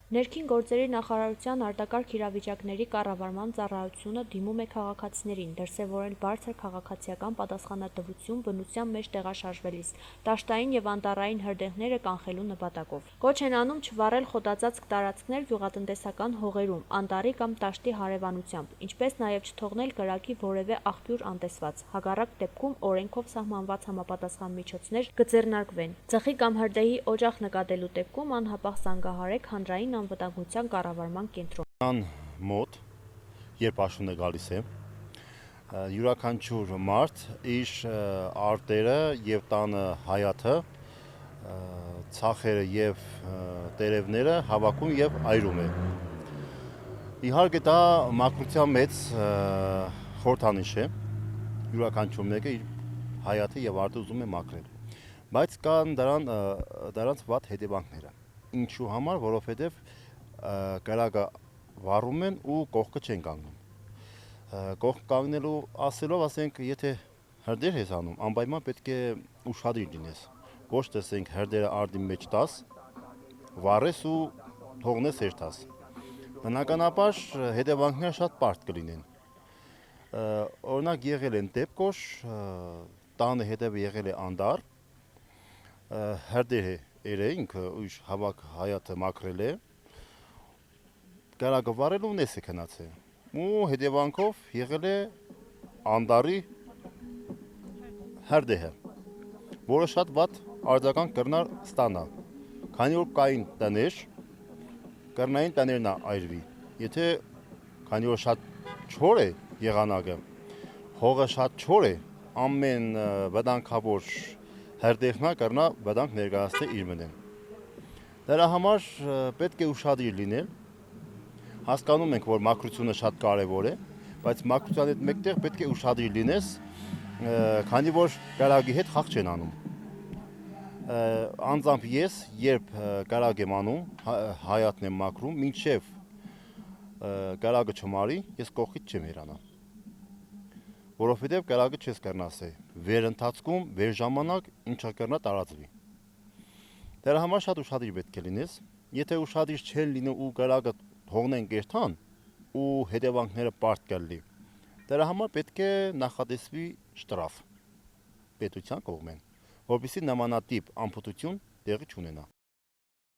Ներքին գործերի նախարարության արտակարգ իրավիճակների կառավարման ծառայությունը դիմում է քաղաքացիներին դրսևորել բարձր քաղաքացիական պատասխանատվություն բնության մեջ տեղաշարժվելիս, դաշտային և անտառային հրդեհները կանխելու նպատակով։ Կոչ են անում չվառել խոտածածկ տարածքներ գյուղատնտեսական հողերում, անտառի կամ դաշտի հարևանությամբ, ինչպես նաև չթողնել կրակի որևէ աղբյուր անտեսված, հակառակ դեպքում օրենքով սահմանված համապատասխան միջոցներ կձեռնարկվեն։ Ծխի կամ հրդեհի օջախ նկատելու դեպքում անհապաղ զանգահարեք հանրային անվտանգության կառավարման կենտրոն։ Մոտ, երբ աշունը գալիս է, յուրաքանչյուր մարդ իր արտերը եւ տանը հայաթը, ցախերը եւ տերևները հավաքում եւ այրում է։ Իհարկե դա մաքրության մեծ խորհրդանիշ է, յուրաքանչյուր մեկը իր հայաթը եւ արտը ուզում է մաքրել, բայց կան դրանց վատ հետևանքները։ Ինչու համար, որովհետեւ կրակը վառում են ու կողքը չեն կանգնում։ Կողք կանգնելու ասելով, ասենք, եթե հրդեհ ես անում, անպայման պետք է ուշադիր լինես։ Ոչ տեսենք հրդեհը արդի մեջ տաս, վառես ու թողնես երթաս։ Բնականաբար հետևանքները շատ բարդ կլինեն։ Օրինակ եղել են դեպքեր, տանը հետևը եղել է անտառ, հրդեհ է ինքը ու հավաք հայաթը մաքրել է, կրակը վառել ու ներս է քնացել ու հետևանքով եղել է անտառի հրդեհը, որը շատ վատ արձագանք կրնար ստանալ, քանի որ կային տներ, կրնային տներն այրվի, եթե քանի որ շատ չոր է եղանակը, հողը շատ չոր է, ամեն վտանգավոր հրդեհնա կրնա վտանգ ներկայացնել իր մենեն։ Դրա համար պետք է ուշադիր լինել։ Հասկանում ենք, որ մաքրությունը շատ կարևոր է, բայց մաքրության հետ մեկտեղ պետք է ուշադիր լինես, քանի որ կրակի հետ խաղ չեն անում։ Անձամբ ես, երբ կրակ եմ անում, հայաթն եմ մաքրում, մինչև կրակը չմարի, ես կողքից չեմ հեռանա։ Որովհետև կրակը չես կրնասել, վերընթացքում, ժամանակ ինչը կրնա տարածվի։ Դրա համար շատ ուշադիր պետք է լինես, եթե ուշադիր չեն լինում ու կրակը թողնեն կերտան ու հետևանքները բարդ կլինի, դրա համար պետք է նախատեսվի շտրաֆ պետության կողմեն, որպեսզի նմանատիպ անփութություն տեղի չունենա։